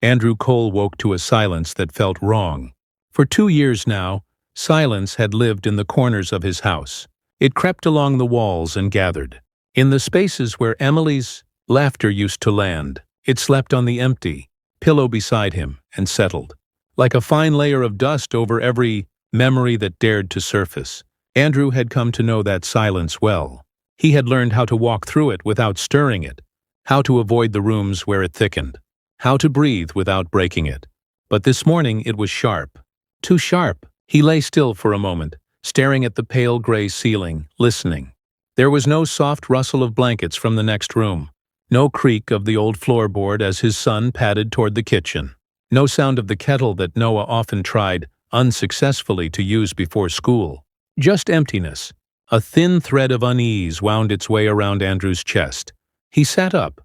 Andrew Cole woke to a silence that felt wrong. For 2 years now, silence had lived in the corners of his house. It crept along the walls and gathered. In the spaces where Emily's laughter used to land, it slept on the empty pillow beside him and settled, like a fine layer of dust over every memory that dared to surface. Andrew had come to know that silence well. He had learned how to walk through it without stirring it, how to avoid the rooms where it thickened, how to breathe without breaking it. But this morning it was sharp. Too sharp. He lay still for a moment, staring at the pale gray ceiling, listening. There was no soft rustle of blankets from the next room, no creak of the old floorboard as his son padded toward the kitchen, no sound of the kettle that Noah often tried, unsuccessfully, to use before school. Just emptiness. A thin thread of unease wound its way around Andrew's chest. He sat up,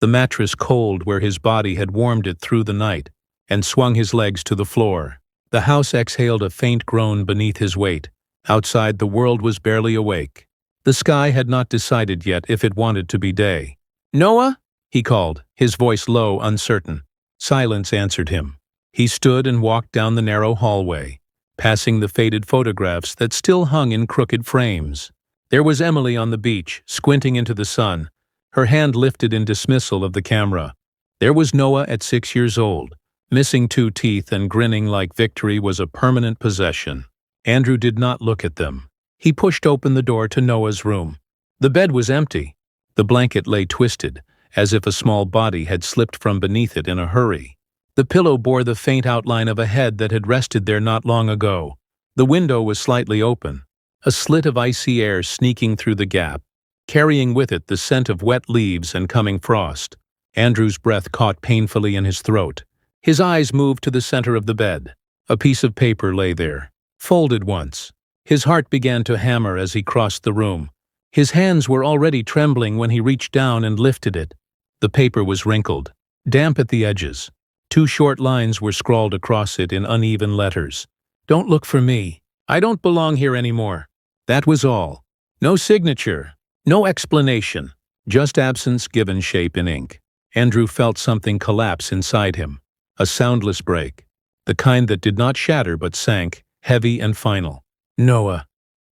the mattress cold where his body had warmed it through the night, and swung his legs to the floor. The house exhaled a faint groan beneath his weight. Outside, the world was barely awake. The sky had not decided yet if it wanted to be day. "Noah?" he called, his voice low, uncertain. Silence answered him. He stood and walked down the narrow hallway, passing the faded photographs that still hung in crooked frames. There was Emily on the beach, squinting into the sun, her hand lifted in dismissal of the camera. There was Noah at 6 years old, missing 2 teeth and grinning like victory was a permanent possession. Andrew did not look at them. He pushed open the door to Noah's room. The bed was empty. The blanket lay twisted, as if a small body had slipped from beneath it in a hurry. The pillow bore the faint outline of a head that had rested there not long ago. The window was slightly open, a slit of icy air sneaking through the gap, carrying with it the scent of wet leaves and coming frost. Andrew's breath caught painfully in his throat. His eyes moved to the center of the bed. A piece of paper lay there, folded once. His heart began to hammer as he crossed the room. His hands were already trembling when he reached down and lifted it. The paper was wrinkled, damp at the edges. 2 short lines were scrawled across it in uneven letters. "Don't look for me. I don't belong here anymore." That was all. No signature, no explanation, just absence given shape in ink. Andrew felt something collapse inside him. A soundless break, the kind that did not shatter but sank, heavy and final. "Noah,"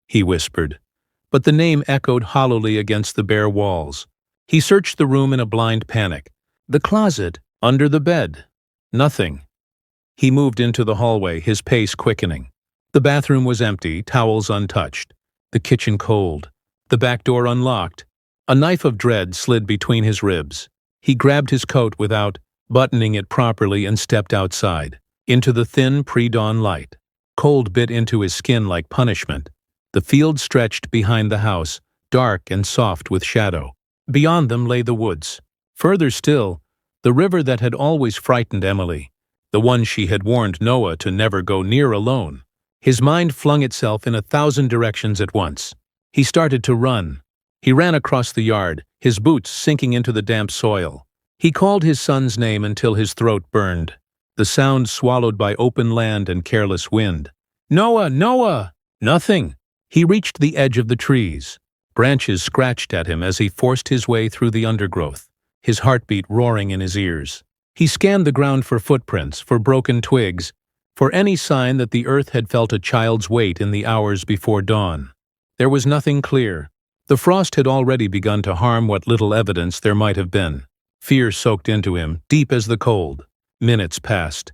he whispered. But the name echoed hollowly against the bare walls. He searched the room in a blind panic. The closet, under the bed. Nothing. He moved into the hallway, his pace quickening. The bathroom was empty, towels untouched. The kitchen cold. The back door unlocked. A knife of dread slid between his ribs. He grabbed his coat without buttoning it properly and stepped outside, into the thin pre-dawn light. Cold bit into his skin like punishment. The field stretched behind the house, dark and soft with shadow. Beyond them lay the woods. Further still, the river that had always frightened Emily, the one she had warned Noah to never go near alone. His mind flung itself in 1,000 directions at once. He started to run. He ran across the yard, his boots sinking into the damp soil. He called his son's name until his throat burned, the sound swallowed by open land and careless wind. "Noah! Noah!" Nothing. He reached the edge of the trees. Branches scratched at him as he forced his way through the undergrowth, his heartbeat roaring in his ears. He scanned the ground for footprints, for broken twigs, for any sign that the earth had felt a child's weight in the hours before dawn. There was nothing clear. The frost had already begun to harm what little evidence there might have been. Fear soaked into him, deep as the cold. Minutes passed.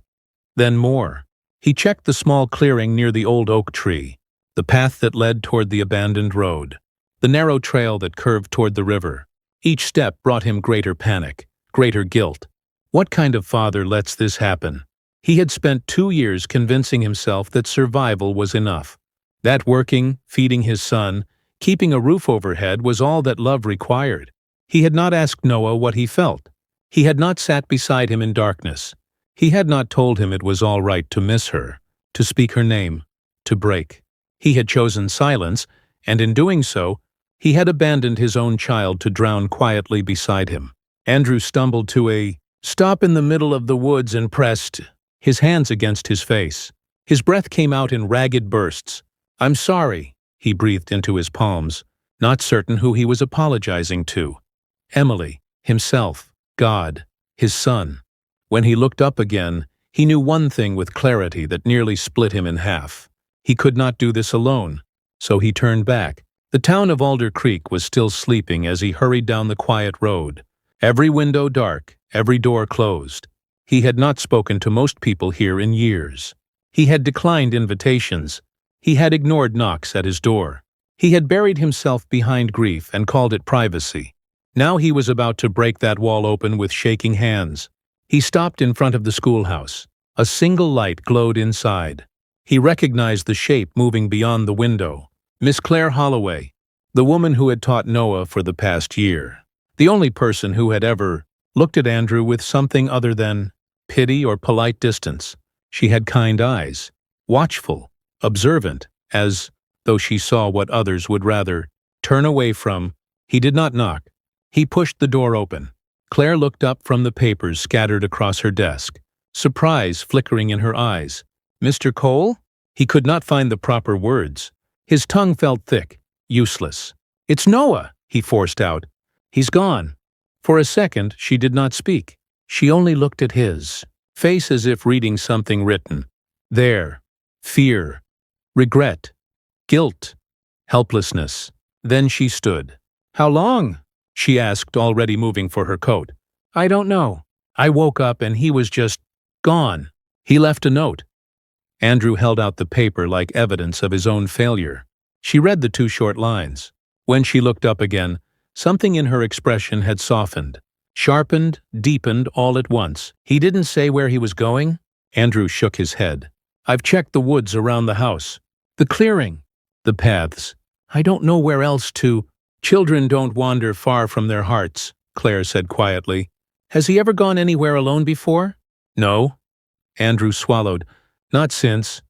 Then more. He checked the small clearing near the old oak tree, the path that led toward the abandoned road, the narrow trail that curved toward the river. Each step brought him greater panic, greater guilt. What kind of father lets this happen? He had spent 2 years convincing himself that survival was enough, that working, feeding his son, keeping a roof overhead was all that love required. He had not asked Noah what he felt. He had not sat beside him in darkness. He had not told him it was all right to miss her, to speak her name, to break. He had chosen silence, and in doing so, he had abandoned his own child to drown quietly beside him. Andrew stumbled to a stop in the middle of the woods and pressed his hands against his face. His breath came out in ragged bursts. "I'm sorry," he breathed into his palms, not certain who he was apologizing to. Emily, himself, God, his son. When he looked up again, he knew one thing with clarity that nearly split him in half. He could not do this alone, so he turned back. The town of Alder Creek was still sleeping as he hurried down the quiet road. Every window dark, every door closed. He had not spoken to most people here in years. He had declined invitations. He had ignored knocks at his door. He had buried himself behind grief and called it privacy. Now he was about to break that wall open with shaking hands. He stopped in front of the schoolhouse. A single light glowed inside. He recognized the shape moving beyond the window. Miss Claire Holloway, the woman who had taught Noah for the past year. The only person who had ever looked at Andrew with something other than pity or polite distance. She had kind eyes, watchful, observant, as though she saw what others would rather turn away from. He did not knock. He pushed the door open. Claire looked up from the papers scattered across her desk, surprise flickering in her eyes. "Mr. Cole?" He could not find the proper words. His tongue felt thick, useless. "It's Noah," he forced out. "He's gone." For a second, she did not speak. She only looked at his face as if reading something written. There. Fear. Regret. Guilt. Helplessness. Then she stood. "How long?" she asked, already moving for her coat. "I don't know. I woke up and he was just gone. He left a note." Andrew held out the paper like evidence of his own failure. She read the 2 short lines. When she looked up again, something in her expression had softened, sharpened, deepened all at once. "He didn't say where he was going?" Andrew shook his head. "I've checked the woods around the house, the clearing, the paths. I don't know where else to." "Children don't wander far from their hearts," Claire said quietly. "Has he ever gone anywhere alone before?" "No." Andrew swallowed. Not since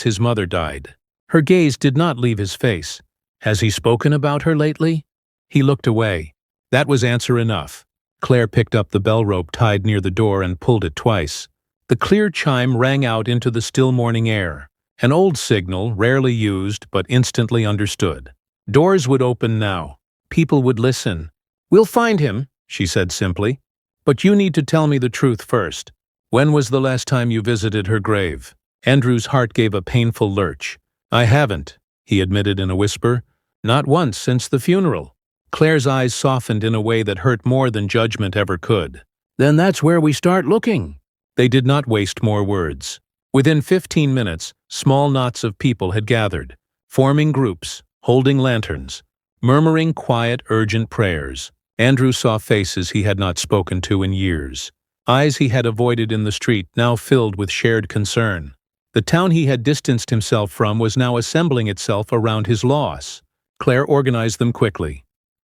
his mother died." Her gaze did not leave his face. "Has he spoken about her lately?" He looked away. That was answer enough. Claire picked up the bell rope tied near the door and pulled it twice. The clear chime rang out into the still morning air. An old signal, rarely used but instantly understood. Doors would open now. People would listen. "We'll find him," she said simply. "But you need to tell me the truth first. When was the last time you visited her grave?" Andrew's heart gave a painful lurch. "I haven't," he admitted in a whisper. "Not once since the funeral." Claire's eyes softened in a way that hurt more than judgment ever could. "Then that's where we start looking." They did not waste more words. Within 15 minutes, small knots of people had gathered, forming groups, holding lanterns, murmuring quiet, urgent prayers. Andrew saw faces he had not spoken to in years. Eyes he had avoided in the street now filled with shared concern. The town he had distanced himself from was now assembling itself around his loss. Claire organized them quickly.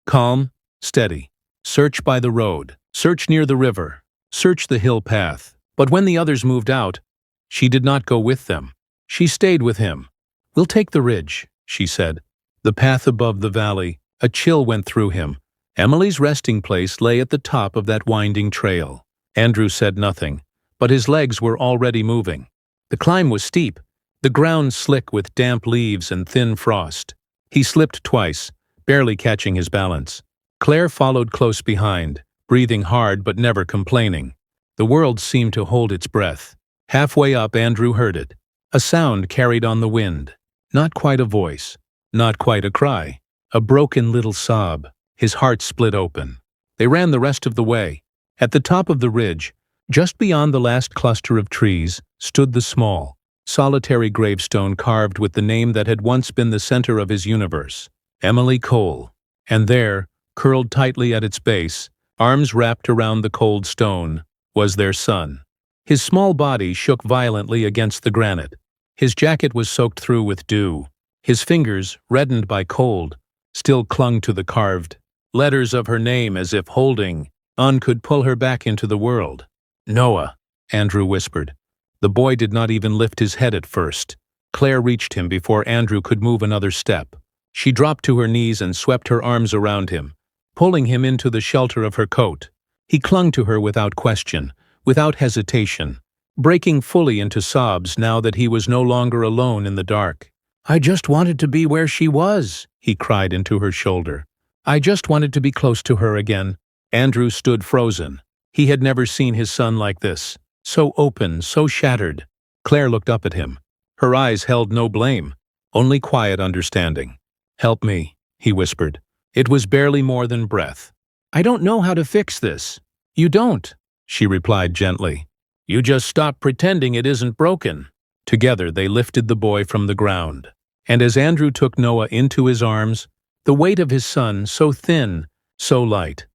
Calm, steady. Search by the road. Search near the river. Search the hill path. But when the others moved out, she did not go with them. She stayed with him. "We'll take the ridge," she said. The path above the valley, a chill went through him. Emily's resting place lay at the top of that winding trail. Andrew said nothing, but his legs were already moving. The climb was steep, the ground slick with damp leaves and thin frost. He slipped twice, barely catching his balance. Claire followed close behind, breathing hard but never complaining. The world seemed to hold its breath. Halfway up, Andrew heard it. A sound carried on the wind. Not quite a voice, not quite a cry. A broken little sob. His heart split open. They ran the rest of the way. At the top of the ridge, just beyond the last cluster of trees, stood the small, solitary gravestone carved with the name that had once been the center of his universe, Emily Cole. And there, curled tightly at its base, arms wrapped around the cold stone, was their son. His small body shook violently against the granite. His jacket was soaked through with dew. His fingers, reddened by cold, still clung to the carved letters of her name as if holding on could pull her back into the world. "Noah," Andrew whispered. The boy did not even lift his head at first. Claire reached him before Andrew could move another step. She dropped to her knees and swept her arms around him, pulling him into the shelter of her coat. He clung to her without question, without hesitation, breaking fully into sobs now that he was no longer alone in the dark. "I just wanted to be where she was," he cried into her shoulder. "I just wanted to be close to her again." Andrew stood frozen. He had never seen his son like this, so open, so shattered. Claire looked up at him. Her eyes held no blame, only quiet understanding. "Help me," he whispered. It was barely more than breath. "I don't know how to fix this." "You don't," she replied gently. "You just stop pretending it isn't broken." Together they lifted the boy from the ground. And as Andrew took Noah into his arms, the weight of his son, so thin, so light,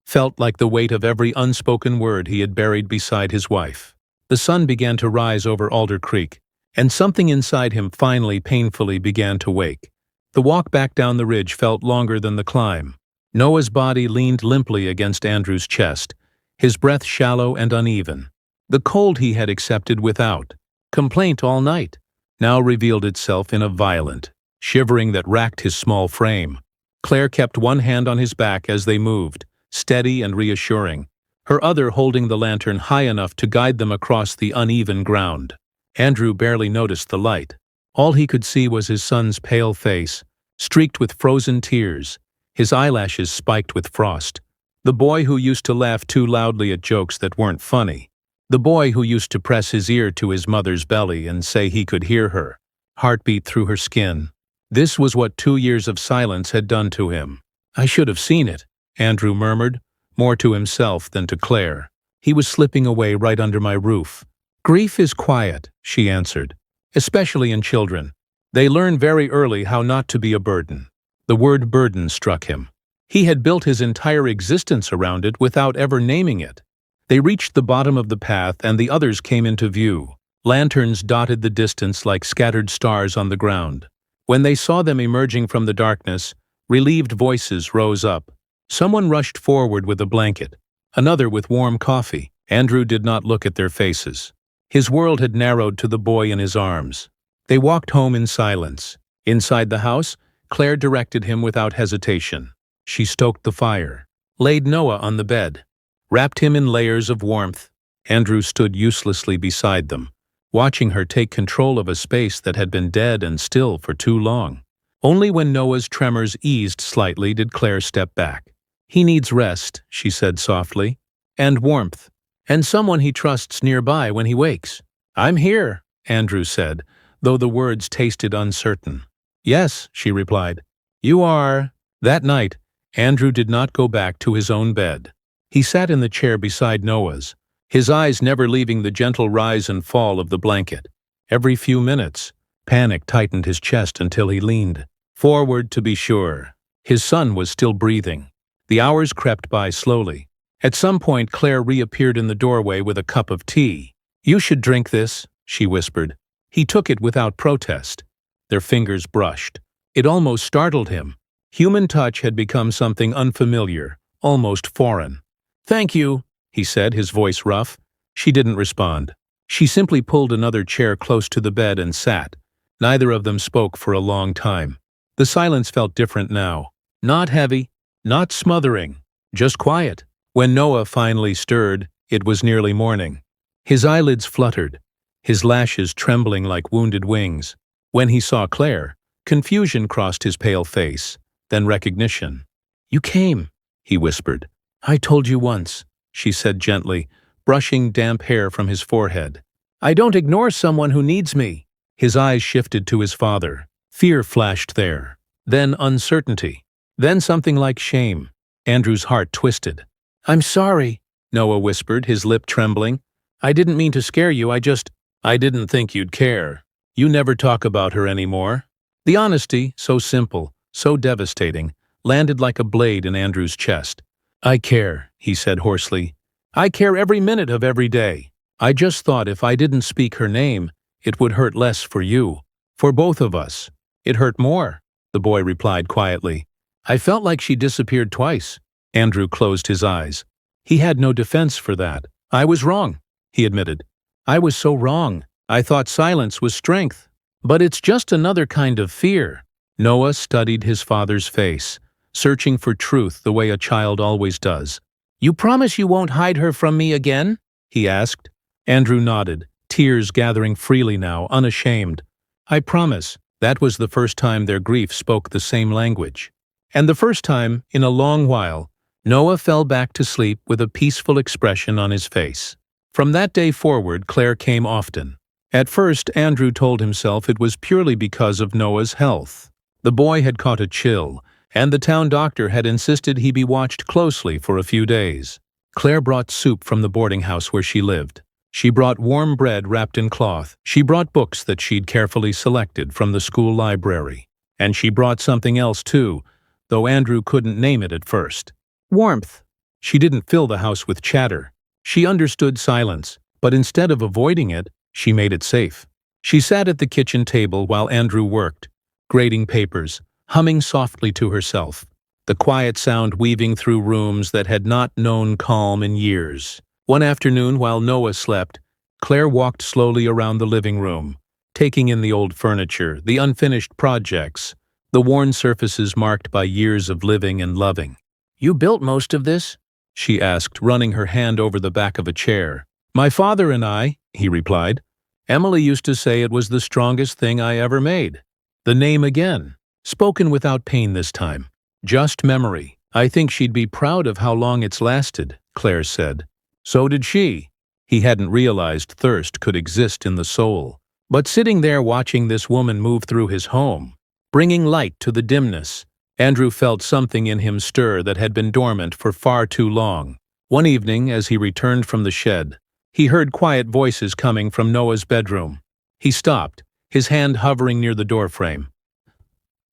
felt like the weight of every unspoken word he had buried beside his wife. The sun began to rise over Alder Creek, and something inside him finally painfully began to wake. The walk back down the ridge felt longer than the climb. Noah's body leaned limply against Andrew's chest, his breath shallow and uneven. The cold he had accepted without complaint all night now revealed itself in a violent shivering that racked his small frame. Claire kept one hand on his back as they moved, steady and reassuring, her other holding the lantern high enough to guide them across the uneven ground. Andrew barely noticed the light. All he could see was his son's pale face, streaked with frozen tears, his eyelashes spiked with frost. The boy who used to laugh too loudly at jokes that weren't funny. The boy who used to press his ear to his mother's belly and say he could hear her heartbeat through her skin. This was what 2 years of silence had done to him. "I should have seen it," Andrew murmured, more to himself than to Claire. "He was slipping away right under my roof." "Grief is quiet," she answered, "especially in children. They learn very early how not to be a burden." The word burden struck him. He had built his entire existence around it without ever naming it. They reached the bottom of the path and the others came into view. Lanterns dotted the distance like scattered stars on the ground. When they saw them emerging from the darkness, relieved voices rose up. Someone rushed forward with a blanket, another with warm coffee. Andrew did not look at their faces. His world had narrowed to the boy in his arms. They walked home in silence. Inside the house, Claire directed him without hesitation. She stoked the fire, laid Noah on the bed, wrapped him in layers of warmth. Andrew stood uselessly beside them, watching her take control of a space that had been dead and still for too long. Only when Noah's tremors eased slightly did Claire step back. "He needs rest," she said softly, "and warmth, and someone he trusts nearby when he wakes." "I'm here," Andrew said, though the words tasted uncertain. "Yes," she replied. "You are." That night, Andrew did not go back to his own bed. He sat in the chair beside Noah's, his eyes never leaving the gentle rise and fall of the blanket. Every few minutes, panic tightened his chest until he leaned forward to be sure. His son was still breathing. The hours crept by slowly. At some point, Claire reappeared in the doorway with a cup of tea. "You should drink this," she whispered. He took it without protest. Their fingers brushed. It almost startled him. Human touch had become something unfamiliar, almost foreign. "Thank you," he said, his voice rough. She didn't respond. She simply pulled another chair close to the bed and sat. Neither of them spoke for a long time. The silence felt different now. Not heavy, not smothering, just quiet. When Noah finally stirred, it was nearly morning. His eyelids fluttered, his lashes trembling like wounded wings. When he saw Claire, confusion crossed his pale face, then recognition. "You came," he whispered. "I told you once," she said gently, brushing damp hair from his forehead. "I don't ignore someone who needs me." His eyes shifted to his father. Fear flashed there, then uncertainty, then something like shame. Andrew's heart twisted. "I'm sorry," Noah whispered, his lip trembling. "I didn't mean to scare you, I didn't think you'd care. You never talk about her anymore." The honesty, so simple, so devastating, landed like a blade in Andrew's chest. "I care," he said hoarsely. "I care every minute of every day. I just thought if I didn't speak her name, it would hurt less for you. For both of us." "It hurt more," the boy replied quietly. "I felt like she disappeared twice." Andrew closed his eyes. He had no defense for that. "I was wrong," he admitted. "I was so wrong. I thought silence was strength. But it's just another kind of fear." Noah studied his father's face, searching for truth the way a child always does. "You promise you won't hide her from me again?" he asked. Andrew nodded, tears gathering freely now, unashamed. "I promise." That was the first time their grief spoke the same language. And the first time, in a long while, Noah fell back to sleep with a peaceful expression on his face. From that day forward, Claire came often. At first, Andrew told himself it was purely because of Noah's health. The boy had caught a chill, and the town doctor had insisted he be watched closely for a few days. Claire brought soup from the boarding house where she lived. She brought warm bread wrapped in cloth. She brought books that she'd carefully selected from the school library. And she brought something else too, though Andrew couldn't name it at first. Warmth. She didn't fill the house with chatter. She understood silence, but instead of avoiding it, she made it safe. She sat at the kitchen table while Andrew worked, grading papers, humming softly to herself, the quiet sound weaving through rooms that had not known calm in years. One afternoon, while Noah slept, Claire walked slowly around the living room, taking in the old furniture, the unfinished projects, the worn surfaces marked by years of living and loving. "You built most of this?" she asked, running her hand over the back of a chair. "My father and I," he replied. "Emily used to say it was the strongest thing I ever made." The name again, spoken without pain this time. "Just memory. I think she'd be proud of how long it's lasted," Claire said. So did she. He hadn't realized thirst could exist in the soul. But sitting there watching this woman move through his home, bringing light to the dimness, Andrew felt something in him stir that had been dormant for far too long. One evening, as he returned from the shed, he heard quiet voices coming from Noah's bedroom. He stopped, his hand hovering near the doorframe.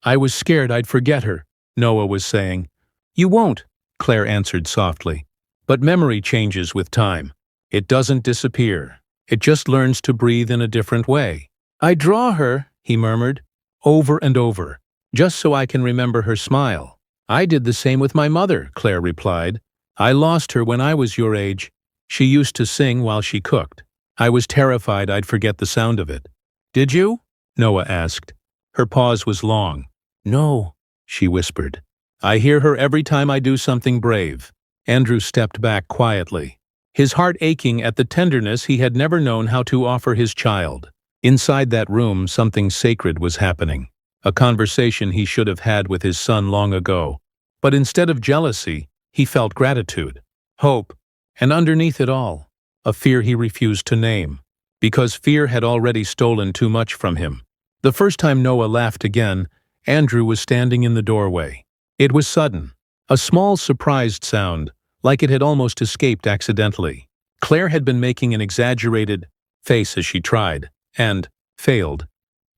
"I was scared I'd forget her," Noah was saying. "You won't," Claire answered softly. "But memory changes with time. It doesn't disappear. It just learns to breathe in a different way." "I draw her," he murmured, "over and over, just so I can remember her smile." "I did the same with my mother," Claire replied. "I lost her when I was your age. She used to sing while she cooked. I was terrified I'd forget the sound of it." "Did you?" Noah asked. Her pause was long. "No," she whispered. "I hear her every time I do something brave." Andrew stepped back quietly, his heart aching at the tenderness he had never known how to offer his child. Inside that room, something sacred was happening, a conversation he should have had with his son long ago. But instead of jealousy, he felt gratitude, hope, and underneath it all, a fear he refused to name, because fear had already stolen too much from him. The first time Noah laughed again, Andrew was standing in the doorway. It was sudden, a small surprised sound, like it had almost escaped accidentally. Claire had been making an exaggerated face as she tried, and failed,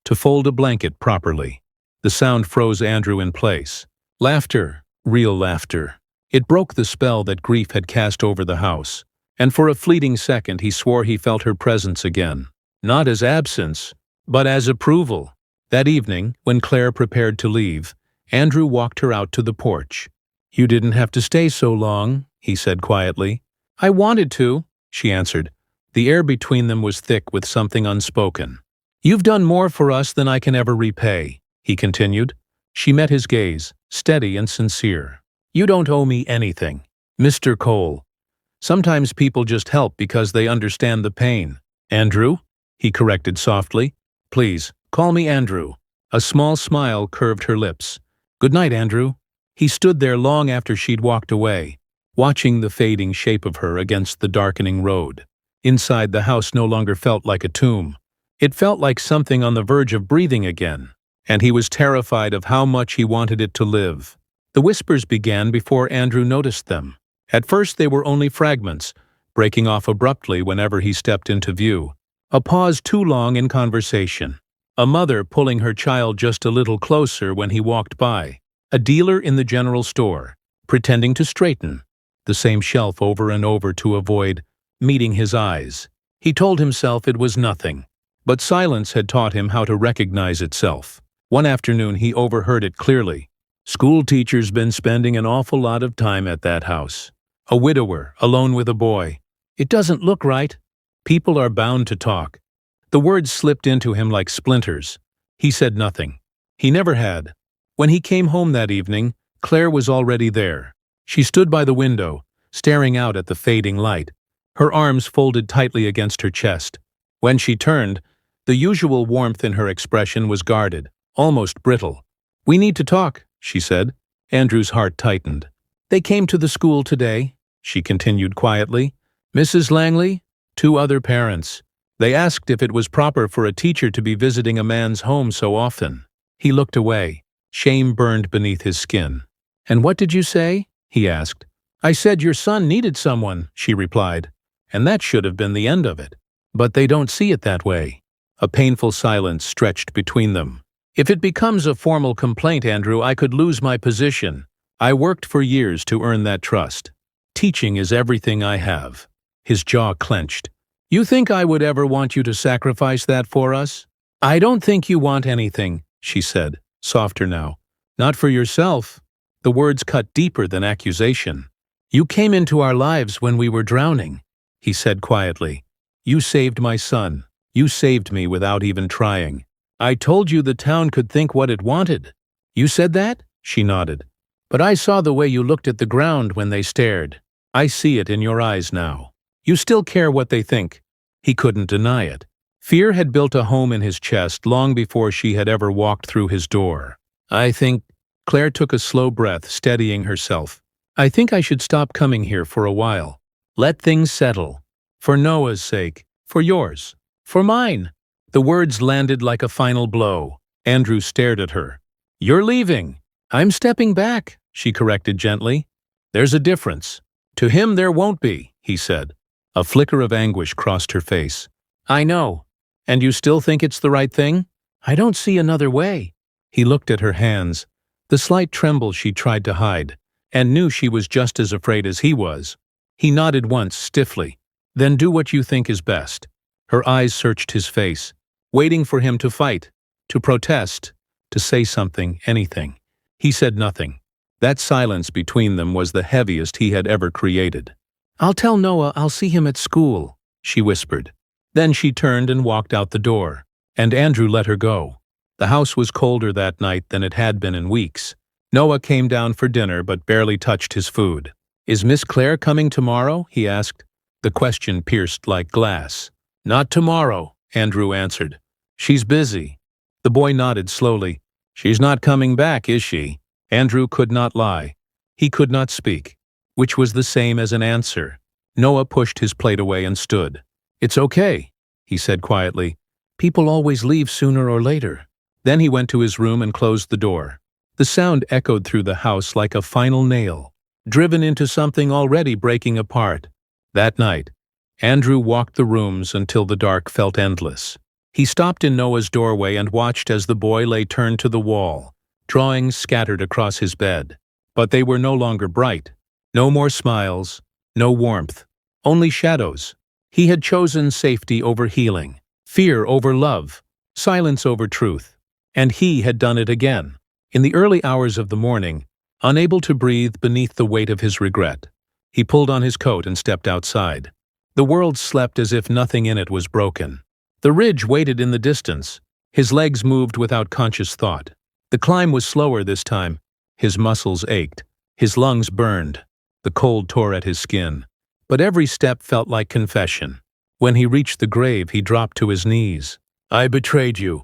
to fold a blanket properly. The sound froze Andrew in place. Laughter, real laughter. It broke the spell that grief had cast over the house, and for a fleeting second he swore he felt her presence again. Not as absence, but as approval. That evening, when Claire prepared to leave, Andrew walked her out to the porch. "You didn't have to stay so long," he said quietly. "I wanted to," she answered. The air between them was thick with something unspoken. "You've done more for us than I can ever repay," he continued. She met his gaze, steady and sincere. "You don't owe me anything, Mr. Cole. Sometimes people just help because they understand the pain." "Andrew?" he corrected softly. "Please, call me Andrew." A small smile curved her lips. "Good night, Andrew." He stood there long after she'd walked away, watching the fading shape of her against the darkening road. Inside, the house no longer felt like a tomb. It felt like something on the verge of breathing again, and he was terrified of how much he wanted it to live. The whispers began before Andrew noticed them. At first they were only fragments, breaking off abruptly whenever he stepped into view. A pause too long in conversation. A mother pulling her child just a little closer when he walked by. A dealer in the general store, pretending to straighten the same shelf over and over to avoid meeting his eyes. He told himself it was nothing, but silence had taught him how to recognize itself. One afternoon he overheard it clearly. "School teacher's been spending an awful lot of time at that house. A widower, alone with a boy. It doesn't look right. People are bound to talk." The words slipped into him like splinters. He said nothing. He never had. When he came home that evening, Claire was already there. She stood by the window, staring out at the fading light, her arms folded tightly against her chest. When she turned, the usual warmth in her expression was guarded, almost brittle. "We need to talk," she said. Andrew's heart tightened. They came to the school today, she continued quietly. Mrs. Langley, 2 other parents. They asked if it was proper for a teacher to be visiting a man's home so often. He looked away. Shame burned beneath his skin. And what did you say? He asked. I said your son needed someone, she replied. And that should have been the end of it. But they don't see it that way. A painful silence stretched between them. If it becomes a formal complaint, Andrew, I could lose my position. I worked for years to earn that trust. Teaching is everything I have. His jaw clenched. You think I would ever want you to sacrifice that for us? I don't think you want anything, she said, softer now. Not for yourself. The words cut deeper than accusation. You came into our lives when we were drowning, he said quietly. You saved my son. You saved me without even trying. I told you the town could think what it wanted. You said that? She nodded. But I saw the way you looked at the ground when they stared. I see it in your eyes now. You still care what they think. He couldn't deny it. Fear had built a home in his chest long before she had ever walked through his door. I think, Claire took a slow breath, steadying herself. I think I should stop coming here for a while. Let things settle. For Noah's sake. For yours. For mine. The words landed like a final blow. Andrew stared at her. You're leaving. I'm stepping back, she corrected gently. There's a difference. To him there won't be, he said. A flicker of anguish crossed her face. I know. And you still think it's the right thing? I don't see another way. He looked at her hands, the slight tremble she tried to hide, and knew she was just as afraid as he was. He nodded once, stiffly. Then do what you think is best. Her eyes searched his face, waiting for him to fight, to protest, to say something, anything. He said nothing. That silence between them was the heaviest he had ever created. I'll tell Noah I'll see him at school, she whispered. Then she turned and walked out the door, and Andrew let her go. The house was colder that night than it had been in weeks. Noah came down for dinner but barely touched his food. Is Miss Claire coming tomorrow? He asked. The question pierced like glass. Not tomorrow, Andrew answered. She's busy. The boy nodded slowly. She's not coming back, is she? Andrew could not lie. He could not speak, which was the same as an answer. Noah pushed his plate away and stood. It's okay, he said quietly. People always leave sooner or later. Then he went to his room and closed the door. The sound echoed through the house like a final nail, driven into something already breaking apart. That night, Andrew walked the rooms until the dark felt endless. He stopped in Noah's doorway and watched as the boy lay turned to the wall, drawings scattered across his bed. But they were no longer bright. No more smiles, no warmth, only shadows. He had chosen safety over healing, fear over love, silence over truth. And he had done it again. In the early hours of the morning, unable to breathe beneath the weight of his regret, he pulled on his coat and stepped outside. The world slept as if nothing in it was broken. The ridge waited in the distance. His legs moved without conscious thought. The climb was slower this time. His muscles ached. His lungs burned. The cold tore at his skin. But every step felt like confession. When he reached the grave, he dropped to his knees. I betrayed you,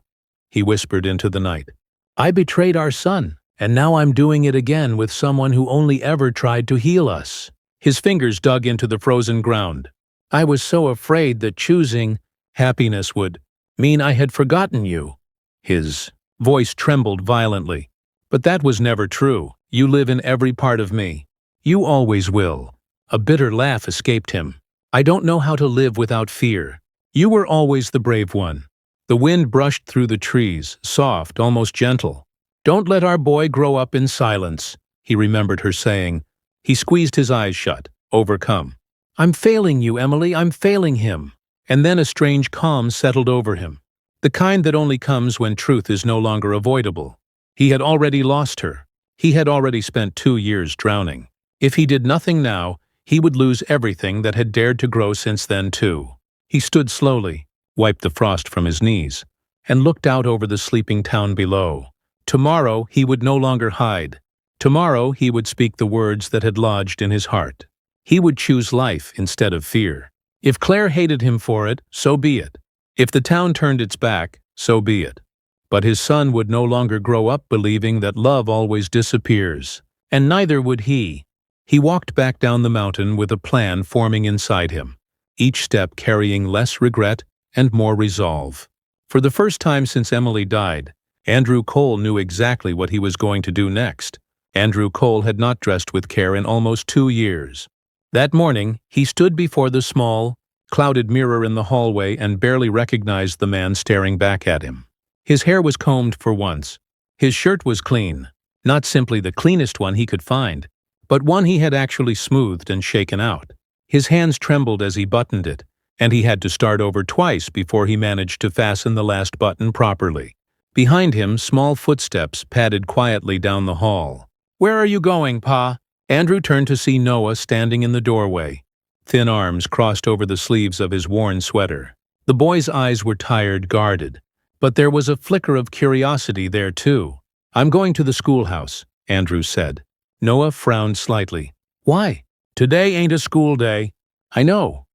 he whispered into the night. I betrayed our son, and now I'm doing it again with someone who only ever tried to heal us. His fingers dug into the frozen ground. I was so afraid that choosing happiness would mean I had forgotten you. His voice trembled violently. But that was never true. You live in every part of me. You always will. A bitter laugh escaped him. I don't know how to live without fear. You were always the brave one. The wind brushed through the trees, soft, almost gentle. Don't let our boy grow up in silence, he remembered her saying. He squeezed his eyes shut, overcome. I'm failing you, Emily, I'm failing him. And then a strange calm settled over him, the kind that only comes when truth is no longer avoidable. He had already lost her. He had already spent 2 years drowning. If he did nothing now, he would lose everything that had dared to grow since then too. He stood slowly, wiped the frost from his knees, and looked out over the sleeping town below. Tomorrow he would no longer hide. Tomorrow he would speak the words that had lodged in his heart. He would choose life instead of fear. If Claire hated him for it, so be it. If the town turned its back, so be it. But his son would no longer grow up believing that love always disappears, and neither would he. He walked back down the mountain with a plan forming inside him, each step carrying less regret and more resolve. For the first time since Emily died, Andrew Cole knew exactly what he was going to do next. Andrew Cole had not dressed with care in almost 2 years. That morning, he stood before the small, clouded mirror in the hallway and barely recognized the man staring back at him. His hair was combed for once. His shirt was clean, not simply the cleanest one he could find, but one he had actually smoothed and shaken out. His hands trembled as he buttoned it, and he had to start over twice before he managed to fasten the last button properly. Behind him, small footsteps padded quietly down the hall. "Where are you going, Pa?" Andrew turned to see Noah standing in the doorway. Thin arms crossed over the sleeves of his worn sweater. The boy's eyes were tired, guarded, but there was a flicker of curiosity there too. "I'm going to the schoolhouse," Andrew said. Noah frowned slightly. "Why?" "Today ain't a school day." "I know."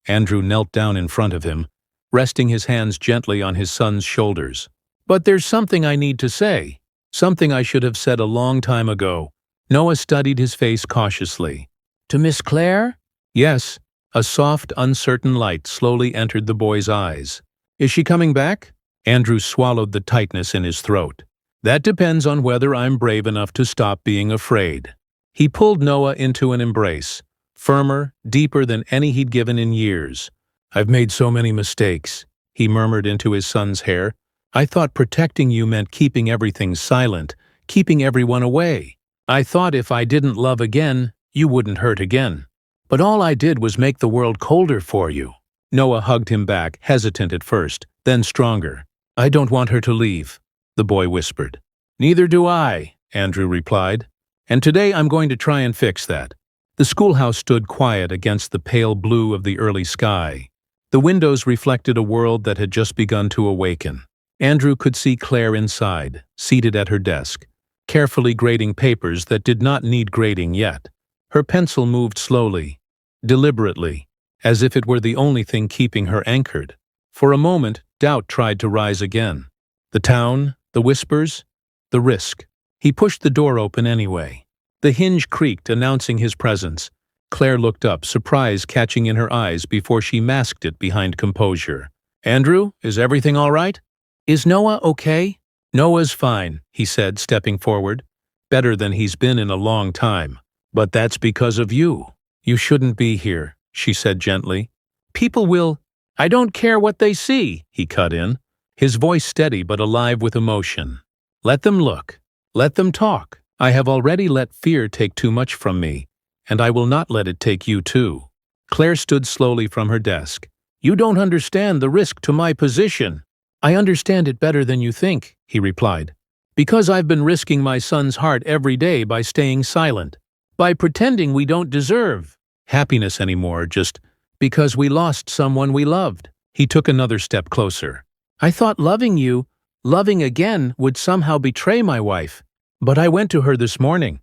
Andrew knelt down in front of him, resting his hands gently on his son's shoulders. "But there's something I need to say. Something I should have said a long time ago." Noah studied his face cautiously. "To Miss Claire?" "Yes." A soft, uncertain light slowly entered the boy's eyes. "Is she coming back?" Andrew swallowed the tightness in his throat. "That depends on whether I'm brave enough to stop being afraid." He pulled Noah into an embrace, firmer, deeper than any he'd given in years. "I've made so many mistakes," he murmured into his son's hair. "I thought protecting you meant keeping everything silent, keeping everyone away. I thought if I didn't love again, you wouldn't hurt again. But all I did was make the world colder for you." Noah hugged him back, hesitant at first, then stronger. "I don't want her to leave," the boy whispered. "Neither do I," Andrew replied. "And today I'm going to try and fix that." The schoolhouse stood quiet against the pale blue of the early sky. The windows reflected a world that had just begun to awaken. Andrew could see Claire inside, seated at her desk, carefully grading papers that did not need grading yet. Her pencil moved slowly, deliberately, as if it were the only thing keeping her anchored. For a moment, doubt tried to rise again. The town, the whispers, the risk. He pushed the door open anyway. The hinge creaked, announcing his presence. Claire looked up, surprise catching in her eyes before she masked it behind composure. "Andrew, is everything all right?" "Is Noah okay?" "Noah's fine," he said, stepping forward. "Better than he's been in a long time. But that's because of you. You shouldn't be here," she said gently. "People will—" "I don't care what they see," he cut in, his voice steady but alive with emotion. "Let them look. Let them talk. I have already let fear take too much from me, and I will not let it take you too." Claire stood slowly from her desk. "You don't understand the risk to my position." "I understand it better than you think," he replied. "Because I've been risking my son's heart every day by staying silent, by pretending we don't deserve happiness anymore just because we lost someone we loved." He took another step closer. "I thought loving you, loving again, would somehow betray my wife. But I went to her this morning."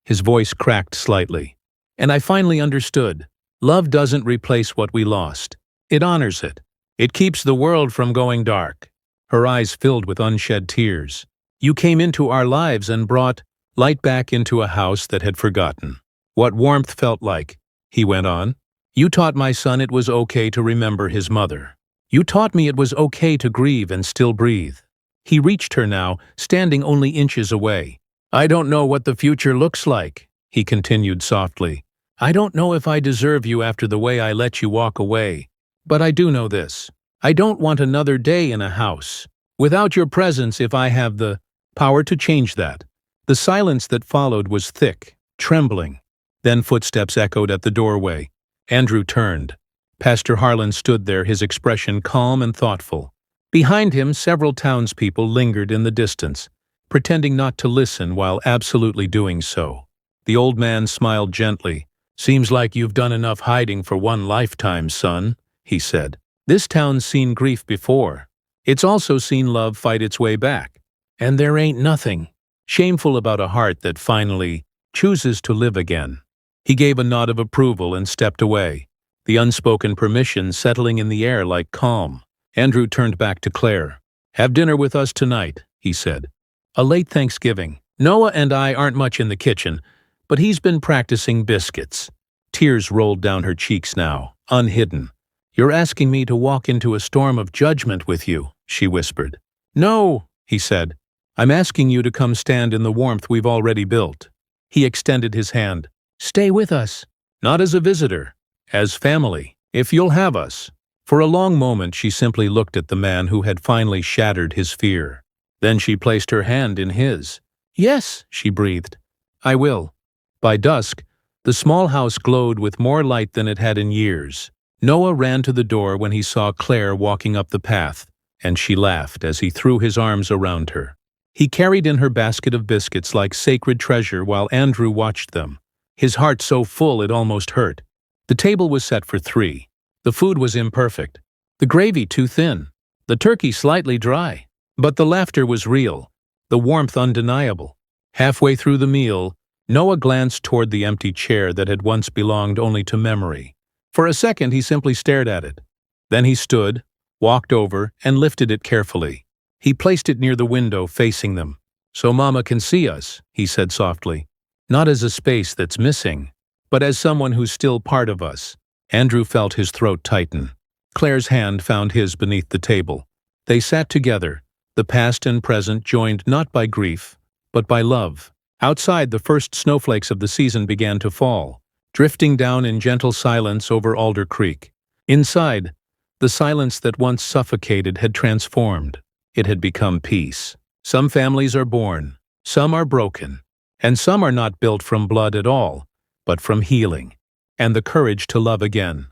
His voice cracked slightly. "And I finally understood. Love doesn't replace what we lost. It honors it. It keeps the world from going dark." Her eyes filled with unshed tears. "You came into our lives and brought light back into a house that had forgotten what warmth felt like," he went on. "You taught my son it was okay to remember his mother. You taught me it was okay to grieve and still breathe." He reached her now, standing only inches away. "I don't know what the future looks like," he continued softly. "I don't know if I deserve you after the way I let you walk away. But I do know this. I don't want another day in a house without your presence if I have the power to change that." The silence that followed was thick, trembling. Then footsteps echoed at the doorway. Andrew turned. Pastor Harlan stood there, his expression calm and thoughtful. Behind him, several townspeople lingered in the distance, pretending not to listen while absolutely doing so. The old man smiled gently. "Seems like you've done enough hiding for one lifetime, son," he said. "This town's seen grief before. It's also seen love fight its way back. And there ain't nothing shameful about a heart that finally chooses to live again." He gave a nod of approval and stepped away, the unspoken permission settling in the air like calm. Andrew turned back to Claire. "Have dinner with us tonight," he said. "A late Thanksgiving. Noah and I aren't much in the kitchen, But he's been practicing biscuits. Tears rolled down her cheeks now, unhidden. "You're asking me to walk into a storm of judgment with you," she whispered. "No," he said. "I'm asking you to come stand in the warmth we've already built." He extended his hand. "Stay with us." "Not as a visitor, as family, if you'll have us." For a long moment she simply looked at the man who had finally shattered his fear. Then she placed her hand in his. "Yes," she breathed. "I will." By dusk, the small house glowed with more light than it had in years. Noah ran to the door when he saw Claire walking up the path, and she laughed as he threw his arms around her. He carried in her basket of biscuits like sacred treasure while Andrew watched them, his heart so full it almost hurt. The table was set for 3. The food was imperfect, the gravy too thin, the turkey slightly dry. But the laughter was real, the warmth undeniable. Halfway through the meal, Noah glanced toward the empty chair that had once belonged only to memory. For a second he simply stared at it. Then he stood, walked over, and lifted it carefully. He placed it near the window facing them. "So Mama can see us," he said softly. "Not as a space that's missing, but as someone who's still part of us." Andrew felt his throat tighten. Claire's hand found his beneath the table. They sat together, the past and present joined not by grief, but by love. Outside, the first snowflakes of the season began to fall, drifting down in gentle silence over Alder Creek. Inside, the silence that once suffocated had transformed. It had become peace. Some families are born, some are broken, and some are not built from blood at all, but from healing, and the courage to love again.